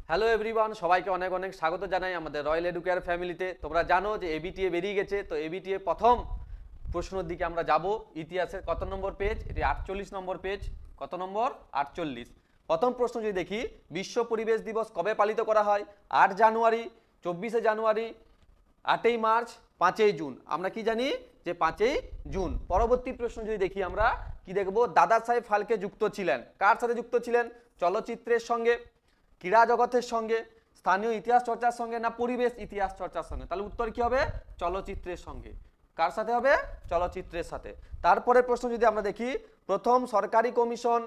Hello everyone, সবাইকে অনেক অনেক স্বাগত জানাই আমাদের রয়্যাল এডুকেয়ার ফ্যামিলিতে। তোমরা জানো যে এবিটিএ বেরিয়ে গেছে, তো এবিটিএ প্রথম প্রশ্নের দিকে আমরা যাব। ইতিহাসের কত নম্বর পেজ? এটি 48 নম্বর পেজ। কত নম্বর? 48। প্রথম প্রশ্ন যদি দেখি, বিশ্ব পরিবেশ দিবস কবে পালিত করা হয়? 8 জানুয়ারি, 24 জানুয়ারি, 8 মার্চ, 5 জুন। আমরা কি জানি যে 5 জুন। পরবর্তী প্রশ্ন যদি দেখি আমরা কি দেখব, দাদা সাহেব ফালকে যুক্ত ছিলেন কার সাথে? যুক্ত ছিলেন চলচ্চিত্রের সঙ্গে, ক্রীড়া জগতের সঙ্গে, স্থানীয় ইতিহাস চর্চার সঙ্গে, না পরিবেশ ইতিহাস চর্চার সঙ্গে? তাহলে উত্তর কি হবে? চলচ্চিত্রের সঙ্গে। কার সাথে হবে? চলচ্চিত্রের সাথে। তারপরে প্রশ্ন যদি আমরা দেখি, প্রথম সরকারি কমিশন,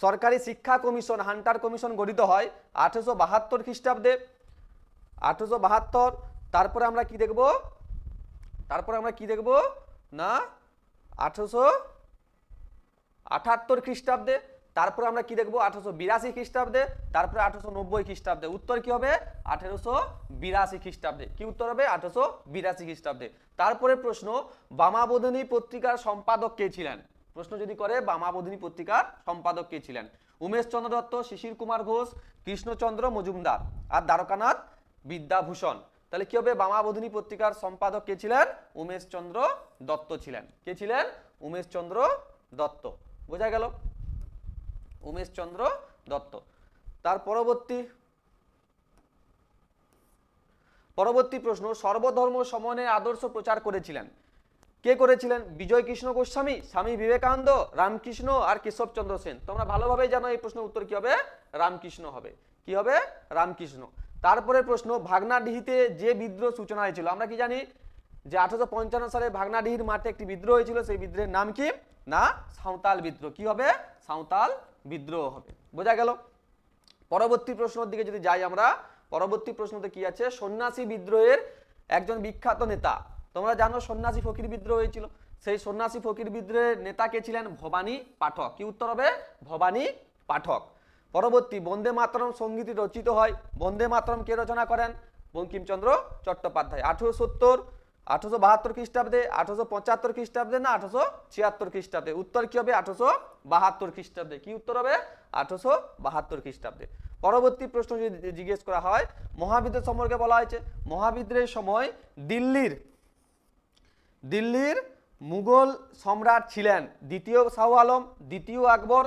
সরকারি শিক্ষা কমিশন, হান্টার কমিশন গঠিত হয় 1872 খ্রিস্টাব্দে। 1872। তারপরে আমরা কি দেখব? না 1878 খ্রিস্টাব্দে। তারপরে আমরা কি দেখব? 1882 খ্রিস্টাব্দে। তারপরে 1890 খ্রিস্টাব্দে। উত্তর কি হবে? 1882 খ্রিস্টাব্দে। কি উত্তর হবে? 1882 খ্রিস্টাব্দে। তারপরে প্রশ্ন, বামাবোধিনী পত্রিকার সম্পাদক কে ছিলেন? প্রশ্ন যদি করে, বামাবোধিনী পত্রিকার সম্পাদক কে ছিলেন? উমেশ চন্দ্র দত্ত, শিশির কুমার ঘোষ, কৃষ্ণচন্দ্র মজুমদার আর দ্বারকানাথ বিদ্যাভূষণ। তাহলে কি হবে? বামাবোধিনী পত্রিকার সম্পাদক কে ছিলেন? উমেশ চন্দ্র দত্ত ছিলেন। কে ছিলেন? উমেশ চন্দ্র দত্ত। বোঝা গেল? উমেশ চন্দ্র দত্ত। তার পরবর্তী প্রশ্ন, সর্বধর্ম সমন্বয়ের আদর্শ প্রচার করেছিলেন কে? করেছিলেন বিজয় কৃষ্ণ গোস্বামী, স্বামী বিবেকানন্দ, রামকৃষ্ণ আর কেশবচন্দ্র সেন। তোমরা ভালোভাবে জানো এই প্রশ্নের উত্তর কি হবে? রামকৃষ্ণ হবে। কি হবে? রামকৃষ্ণ। তারপরে প্রশ্ন, ভাগনাডিহিতে যে বিদ্রোহ সূচনা হয়েছিল, আমরা কি জানি যে 1855 সালে ভাগনাডিহির মাঠে একটি বিদ্রোহ হয়েছিল। সেই বিদ্রোহের নাম কি? না সাঁওতাল বিদ্রোহ। কি হবে? সাঁওতাল বিদ্রোহ হবে। বোঝা গেল? পরবর্তী প্রশ্নের দিকে যদি যাই আমরা, পরবর্তী প্রশ্নতে কি আছে? সন্ন্যাসী বিদ্রোহের একজন বিখ্যাত নেতা। তোমরা জানো সন্ন্যাসী ফকির বিদ্রোহ হয়েছিল। সেই সন্ন্যাসী ফকির বিদ্রোহের নেতা কে ছিলেন? ভবানী পাঠক। কি উত্তর হবে? ভবানী পাঠক। পরবর্তী, বন্দে মাতরম সঙ্গীতটি রচিত হয়। বন্দে মাতরম কে রচনা করেন? বঙ্কিমচন্দ্র চট্টোপাধ্যায়। 1870, 1872 খ্রিস্টাব্দে, 1875 খ্রিস্টাব্দে, না 1876 খ্রিস্টাব্দে? উত্তর কি হবে? 1872 খ্রিস্টাব্দে। কি উত্তর হবে? 1872 খ্রিস্টাব্দে। পরবর্তী প্রশ্ন যদি জিজ্ঞেস করা হয়, মহাবিদ্রোহ সম্পর্কে বলা হয়েছে। মহাবিদ্রোহের সময় দিল্লির মুঘল সম্রাট ছিলেন দ্বিতীয় শাহ আলম, দ্বিতীয় আকবর,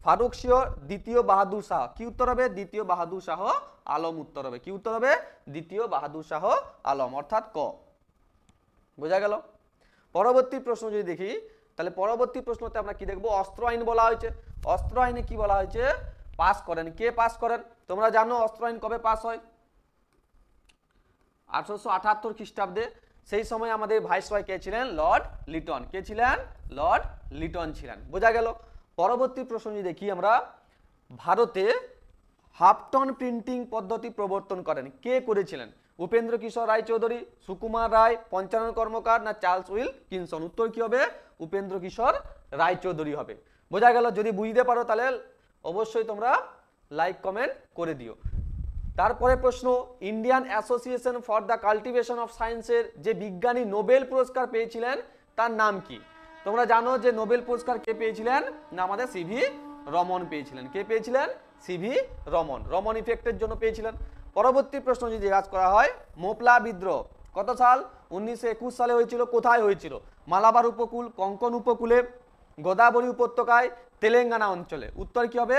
ফারুক সিংহ, দ্বিতীয় বাহাদুর শাহ। কি উত্তর হবে? দ্বিতীয় বাহাদুর শাহ আলম উত্তর হবে। কি উত্তর হবে? দ্বিতীয় বাহাদুর শাহ আলম, অর্থাৎ ক। বোঝা গেল? পরবর্তী প্রশ্ন যদি দেখি, তাহলে পরবর্তী প্রশ্নতে আমরা কি দেখব? অস্ত্র আইন বলা হয়েছে। অস্ত্র আইনে কি বলা হয়েছে? পাস করেন কে? পাস করেন। তোমরা জানো অস্ত্র আইন কবে পাস হয়? 1878 খ্রিস্টাব্দে। সেই সময় আমাদের ভাইসরয় কে ছিলেন? লর্ড লিটন। কে ছিলেন? লর্ড লিটন ছিলেন। বোঝা গেল? পরবর্তী প্রশ্ন যদি দেখি আমরা, ভারতে হাফটন প্রিন্টিং পদ্ধতি প্রবর্তন করেন কে? করেছিলেন উপেন্দ্র কিশোর রায় চৌধুরী, সুকুমার রায়, পঞ্চানন কর্মকার, না চার্লস উইলকিনসন? উত্তর কি হবে? উপেন্দ্র কিশোর রায় চৌধুরী হবে। বোঝা গেল? যদি বুঝতে পারো তাহলে অবশ্যই তোমরা লাইক কমেন্ট করে দিও। তারপরে প্রশ্ন, Indian association for the cultivation of সায়েন্সের যে বিজ্ঞানী নোবেল পুরস্কার পেয়েছিলেন তার নাম কি? তোমরা জানো যে নোবেল পুরস্কার কে পেয়েছিলেন? না আমাদের সিভি রমন পেয়েছিলেন। কে পেয়েছিলেন? সিভি রমন। রমন ইফেক্টের জন্য পেয়েছিলেন। পরবর্তী প্রশ্ন যদি জিজ্ঞাসা করা হয়, মোপলা বিদ্রোহ কত সাল? 1921 সালে হয়েছিল। কোথায় হয়েছিল? মালাবার উপকূল, কোঙ্কন উপকূলে, গোদাবরী উপত্যকায়, তেলেঙ্গানা অঞ্চলে? উত্তর কি হবে?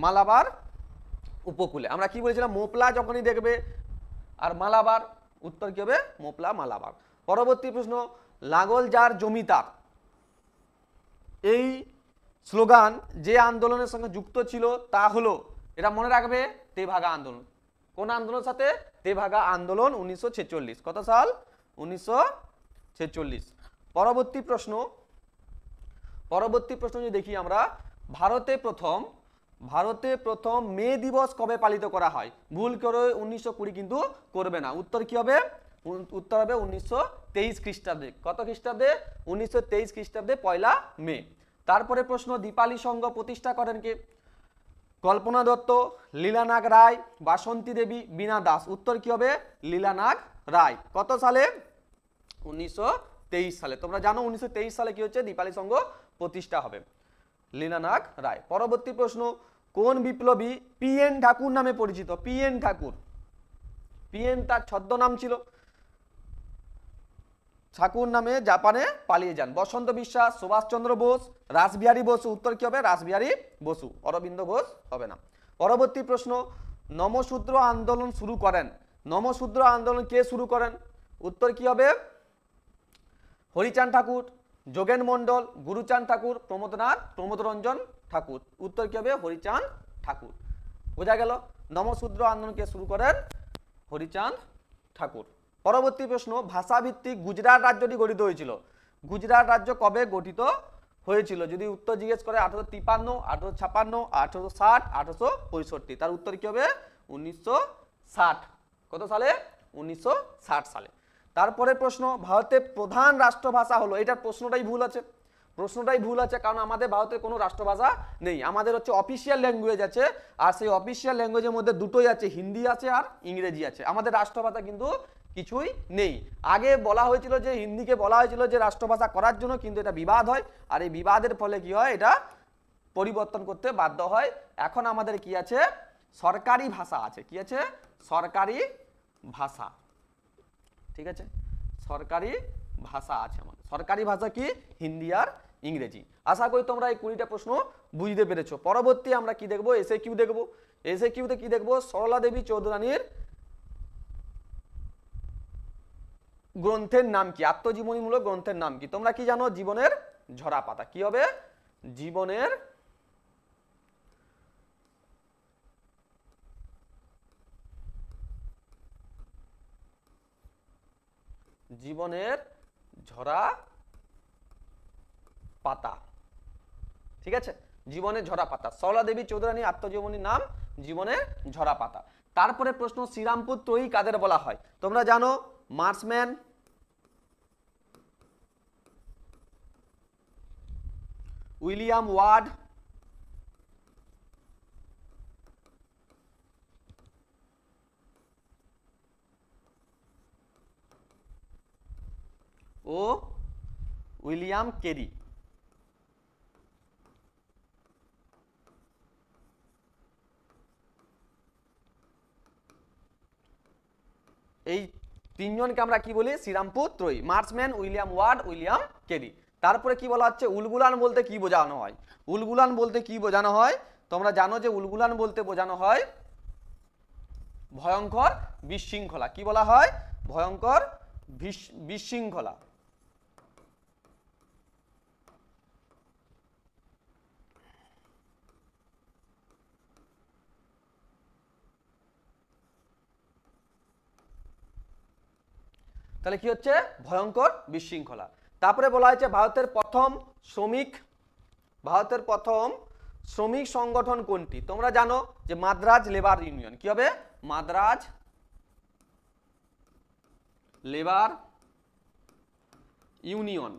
মালাবার উপকূলে। আমরা কি বলেছিলাম? মোপলা যখনই দেখবে আর মালাবার, উত্তর কি হবে? মোপলা মালাবার। পরবর্তী প্রশ্ন, লাঙ্গল যার জমিদার, এই স্লোগান যে আন্দোলনের সঙ্গে যুক্ত ছিল তা হলো, এটা মনে রাখবে, তেভাগা আন্দোলন। কোন আন্দোলনের সাথে? তেভাগা আন্দোলন, 1946। কত সাল? 1946। পরবর্তী প্রশ্ন যদি দেখি আমরা, ভারতে প্রথম মে দিবস কবে পালিত করা হয়? ভুল করে 1920 কিন্তু করবে না। উত্তর কি হবে? উত্তর হবে 1923 খ্রিস্টাব্দে। কত খ্রিস্টাব্দে? 1923 খ্রিস্টাব্দে 1 মে। তারপরে প্রশ্ন, দীপালি সংঘ প্রতিষ্ঠা করেন কে? কল্পনা দত্ত, লীলানাগ রায়, বাসন্তী দেবী, বীণা দাস। উত্তর কি হবে? লীলানাগ রায়। কত সালে? 1923 সালে। তোমরা জানো 1923 সালে কি হচ্ছে? দীপালি সংঘ প্রতিষ্ঠা হবে। লীলানাগ রায়। পরবর্তী প্রশ্ন, কোন বিপ্লবী পিএন ঠাকুর নামে পরিচিত? পিএন ঠাকুর, পিএন তার ছদ্মনাম ছিল। ঠাকুর নামে জাপানে পালিয়ে যান। বসন্ত বিশ্বাস, সুভাষচন্দ্র বোস, রাসবিহারী বসু। উত্তর কি হবে? রাসবিহারী বসু, অরবিন্দ ঘোষ হবে না। পরবর্তী প্রশ্ন, নমশূদ্র আন্দোলন শুরু করেন। নমশূদ্র আন্দোলন কে শুরু করেন? উত্তর কি হবে? হরিচাঁদ ঠাকুর, যোগেন মন্ডল, গুরুচাঁদ ঠাকুর, প্রমোদ রঞ্জন ঠাকুর। উত্তর কি হবে? হরিচাঁদ ঠাকুর। বোঝা গেল? নমশূদ্র আন্দোলন কে শুরু করেন? হরিচাঁদ ঠাকুর। পরবর্তী প্রশ্ন, ভাষাভিত্তিক গুজরাট রাজ্যটি গঠিত হয়েছিল। গুজরাট রাজ্য কবে গঠিত হয়েছিল? যদি উত্তর জিজ্ঞেস করে 1853, 1856, 1860, 1865, তার উত্তর কি হবে? 1960। কত সালে? 1960 সালে। তারপরে প্রশ্ন, ভারতের প্রধান রাষ্ট্রভাষা হলো, এটার প্রশ্নটাই ভুল আছে। প্রশ্নটাই ভুল আছে, কারণ আমাদের ভারতের কোনো রাষ্ট্রভাষা নেই। আমাদের হচ্ছে অফিসিয়াল ল্যাঙ্গুয়েজ আছে, আর সেই অফিসিয়াল ল্যাঙ্গুয়েজের মধ্যে দুটোই আছে, হিন্দি আছে আর ইংরেজি আছে। আমাদের রাষ্ট্রভাষা কিন্তু কিছুই নেই। আগে বলা হয়েছিল যে হিন্দিকে বলা হয়েছিল যে রাষ্ট্রভাষা করার জন্য, কিন্তু এটা বিবাদ হয়, আর এই বিবাদের ফলে কি হয়? এটা পরিবর্তন করতে বাধ্য হয়। এখন আমাদের কি আছে? সরকারি ভাষা আছে। কি আছে? সরকারি ভাষা। ঠিক আছে, সরকারি ভাষা আছে আমাদের। সরকারি ভাষা কি? হিন্দি আর ইংরেজি। আশা করি তোমরা এই 20টা প্রশ্ন বুঝতে পেরেছো। পরবর্তী আমরা কি দেখবো? এসএ কিউ দেখবো। এসএ কিউতে কি দেখবো? সরলা দেবী চৌধুরানীর গ্রন্থের নাম কি? আত্মজীবনীমূলক গ্রন্থের নাম কি? তোমরা কি জানো? জীবনের ঝরা পাতা। কি হবে? জীবনের জীবনের ঝরা পাতা। ঠিক আছে, জীবনের ঝরা পাতা। সরলা দেবী চৌধুরানী আত্মজীবনীর নাম জীবনের ঝরা পাতা। তারপরে প্রশ্ন, শ্রীরামপুর ত্রয়ী কাদের বলা হয়? তোমরা জানো, মার্সম্যান, উইলিয়াম ওয়ার্ড, ও উইলিয়াম কেরি। এই তিনজনকে আমরা কি বলি? শ্রীরামপুর ত্রয়ী। Marshman, William Ward, William Carey. তারপরে কি বলা হচ্ছে? উলগুলান বলতে কি বোঝানো হয়? উলগুলান বলতে কি বোঝানো হয়? তোমরা জানো যে উলগুলান বলতে বোঝানো হয় ভয়ঙ্কর বিশৃঙ্খলা। কি বলা হয়? ভয়ঙ্কর বিশৃঙ্খলা। তাহলে কি হচ্ছে? ভয়ঙ্কর বিশৃঙ্খলা। তারপরে বলা হয়েছে ভারতের প্রথম শ্রমিক সংগঠন কোনটি? তোমরা জানো যে মাদ্রাজ লেবার ইউনিয়ন। কি হবে? Madras labour union.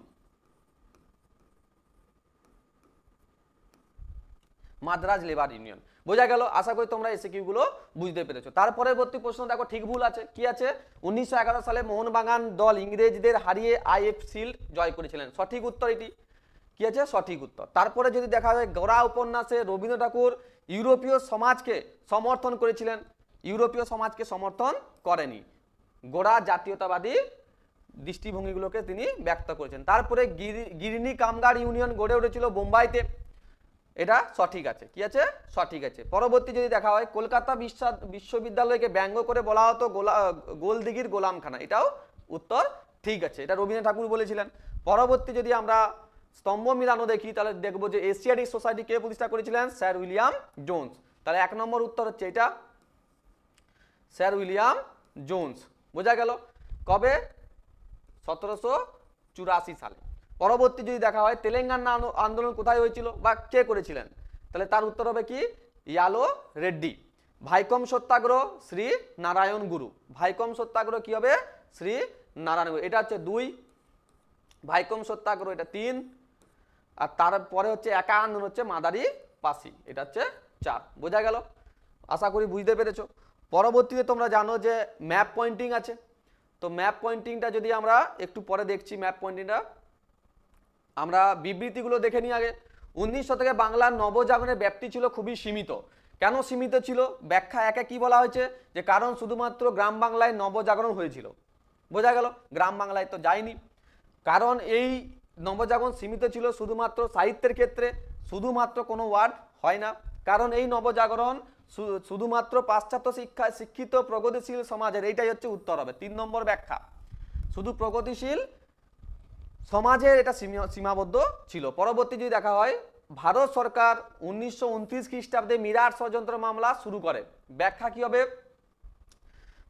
Madras labour union. বোঝা গেল? আশা করি তোমরা এসএকিউ গুলো বুঝতে পেরেছো। তার পরবর্তী প্রশ্ন দেখো, ঠিক ভুল আছে। কি আছে? 1911 সালে মোহনবাগান দল ইংরেজদের হারিয়ে আইএফ শিল্ড জয় করেছিলেন। সঠিক উত্তর এটি। কি আছে? সঠিক উত্তর। তারপরে যদি দেখা যায়, গোরা উপন্যাসে রবীন্দ্র ঠাকুর ইউরোপীয় সমাজকে সমর্থন করেছিলেন। ইউরোপীয় সমাজকে সমর্থন করেনি, গোরা জাতীয়তাবাদী দৃষ্টিভঙ্গিগুলোকে তিনি ব্যক্ত করেছেন। তারপরে গিরিনি কামগার ইউনিয়ন গড়ে উঠেছিল বোম্বাইতে। এটা সঠিক আছে। কি আছে? সঠিক আছে। পরবর্তী যদি দেখা হয়, কলকাতা বিশ্ববিদ্যালয়কে ব্যঙ্গ করে বলা হতো গোলদিঘির গোলামখানা। এটাও উত্তর ঠিক আছে, এটা রবীন্দ্রনাথ ঠাকুর বলেছিলেন। পরবর্তী যদি আমরা স্তম্ভ মিলানো দেখি, তাহলে দেখবো যে এশিয়াটিক সোসাইটি কে প্রতিষ্ঠা করেছিলেন? Sir William Jones. তাহলে 1 নম্বর উত্তর হচ্ছে এটা, স্যার উইলিয়াম জোন্স। বোঝা গেল? কবে? 1784 সালে। পরবর্তী যদি দেখা হয়, তেলেঙ্গানা আন্দোলন কোথায় হয়েছিল বা কে করেছিলেন? তাহলে তার উত্তর হবে কি? ইয়ালো রেড্ডি। ভাইকম সত্যাগ্রহ শ্রী নারায়ণ গুরু। ভাইকম সত্যাগ্রহ কি হবে? শ্রী নারায়ণ গুরু। এটা হচ্ছে 2। ভাইকম সত্যাগ্রহ এটা 3। আর তারপরে হচ্ছে একা আন্দোলন হচ্ছে মাদারি পাসি। এটা হচ্ছে 4। বোঝা গেল? আশা করি বুঝতে পেরেছো। পরবর্তীতে তোমরা জানো যে ম্যাপ পয়েন্টিং আছে। তো ম্যাপ পয়েন্টিংটা যদি আমরা একটু পরে দেখছি, ম্যাপ পয়েন্টিংটা আমরা বিবৃতিগুলো দেখে নিই আগে। 19 শতকে বাংলার নবজাগরণের ব্যাপ্তি ছিল খুবই সীমিত। কেন সীমিত ছিল? ব্যাখ্যা একে কি বলা হয়েছে, যে কারণ শুধুমাত্র গ্রাম বাংলায় নবজাগরণ হয়েছিল। বোঝা গেল, গ্রাম বাংলায় তো যায়নি। কারণ এই নবজাগরণ সীমিত ছিল শুধুমাত্র সাহিত্যের ক্ষেত্রে, শুধুমাত্র কোনো ওয়ার্ড হয় না। কারণ এই নবজাগরণ শুধুমাত্র পাশ্চাত্য শিক্ষায় শিক্ষিত প্রগতিশীল সমাজের, এইটাই হচ্ছে উত্তর হবে 3 নম্বর ব্যাখ্যা। শুধু প্রগতিশীল সমাজের এটা সীমাবদ্ধ ছিল। পরবর্তী যদি দেখা হয়, ভারত সরকার 1929 খ্রিস্টাব্দে মিরাট ষড়যন্ত্র মামলা শুরু করে। ব্যাখ্যা কি হবে?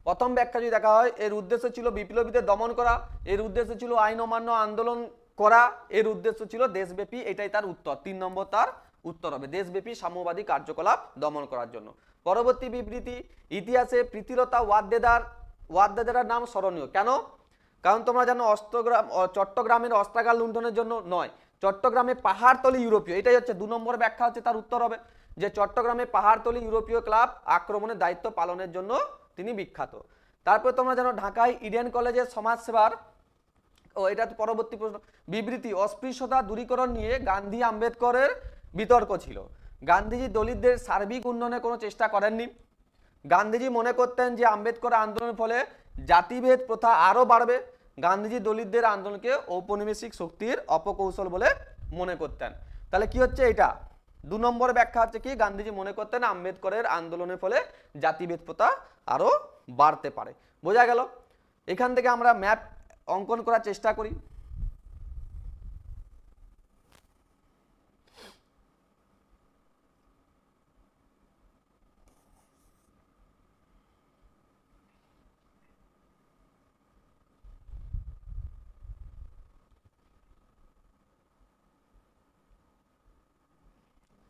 প্রথম ব্যাখ্যা যদি দেখা হয়, এর উদ্দেশ্য ছিল বিপ্লবীদের দমন করা, এর উদ্দেশ্য ছিল আইন অমান্য আন্দোলন করা, এর উদ্দেশ্য ছিল দেশব্যাপী, এটাই তার উত্তর, 3 নম্বর তার উত্তর হবে, দেশব্যাপী সাম্যবাদী কার্যকলাপ দমন করার জন্য। পরবর্তী বিবৃতি, ইতিহাসে প্রীতিলতা ওয়াদ্দেদারের নাম স্মরণীয়। কেন? কারণ তোমরা জানো চট্টগ্রামের অস্ত্রাগার লুণ্ঠনের জন্য নয়, চট্টগ্রামে পাহাড়তলি ইউরোপীয়, এটাই হচ্ছে 2 নম্বর ব্যাখ্যা হচ্ছে তার উত্তর হবে, যে চট্টগ্রামে পাহাড়তলি ইউরোপীয় ক্লাব আক্রমণের দায়িত্ব পালনের জন্য তিনি বিখ্যাত। তারপর তোমরা জানো ঢাকায় ইডেন কলেজের সমাজসেবার, এটা তো পরবর্তী প্রশ্ন, বিবৃতি, অস্পৃশ্যতা দূরীকরণ নিয়ে গান্ধী আম্বেদকরের বিতর্ক ছিল। গান্ধীজি দলিতদের সার্বিক উন্নয়নের কোনো চেষ্টা করেননি। গান্ধীজি মনে করতেন যে আম্বেদকর আন্দোলনের ফলে জাতিভেদ প্রথা আরও বাড়বে। গান্ধীজি দলিতদের আন্দোলনকে ঔপনিবেশিক শক্তির অপকৌশল বলে মনে করতেন। তাহলে কি হচ্ছে এটা? 2 নম্বর ব্যাখ্যা হচ্ছে কি, গান্ধীজি মনে করতেন আম্বেদকরের আন্দোলনের ফলে জাতিভেদ প্রথা আরও বাড়তে পারে। বোঝা গেল? এখান থেকে আমরা ম্যাপ অঙ্কন করার চেষ্টা করি।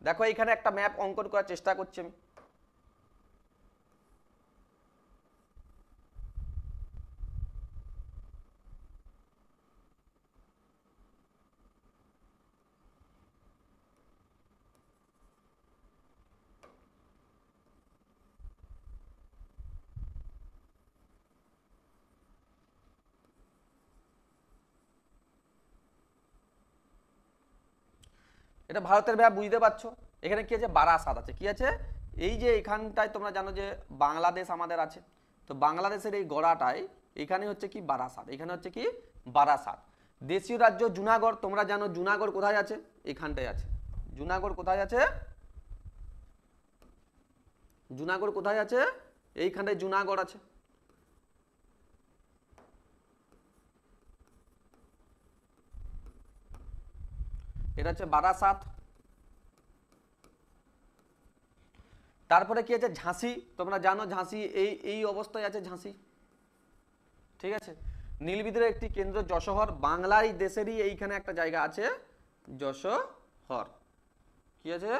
দেখো এখানে একটা ম্যাপ অঙ্কন করার চেষ্টা করছি আমি। এটা ভারতের ম্যাপ, বুঝতে পারছো? এখানে কি আছে? বারাসাত আছে। কি আছে? এই যে এখানটায় তোমরা জানো যে বাংলাদেশ আমাদের আছে, তো বাংলাদেশের এই গড়াটায় এখানে হচ্ছে কি বারাসাত, এখানে হচ্ছে কি বারাসাত। দেশীয় রাজ্য জুনাগড়, তোমরা জানো জুনাগড় কোথায় আছে? এখানটায় আছে। জুনাগড় কোথায় আছে? জুনাগড় কোথায় আছে? এইখানটায় জুনাগড় আছে। এটা হচ্ছে বারাসাত। তারপরে কি আছে? ঝাঁসি, তোমরা জানো ঝাঁসি এই অবস্থায় আছে ঝাঁসি, ঠিক আছে। নীলবিদ্রোহের একটি কেন্দ্র যশোহর, বাংলার দেশেরই এইখানে একটা জায়গা আছে যশোহর। কি আছে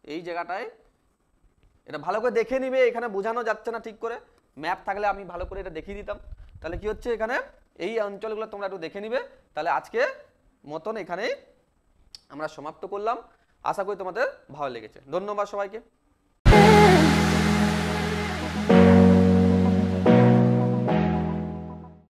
এই জায়গাটায়? এটা ভালো করে দেখে নিবে, এখানে বোঝানো যাচ্ছে না ঠিক করে, ম্যাপ থাকলে আমি ভালো করে এটা দেখিয়ে দিতাম। তাহলে কি হচ্ছে এখানে এই অঞ্চলগুলো তোমরা একটু দেখে নিবে। তাহলে আজকে মতন এখানেই আমরা সমাপ্ত করলাম। আশা করি তোমাদের ভালো লেগেছে। ধন্যবাদ সবাইকে।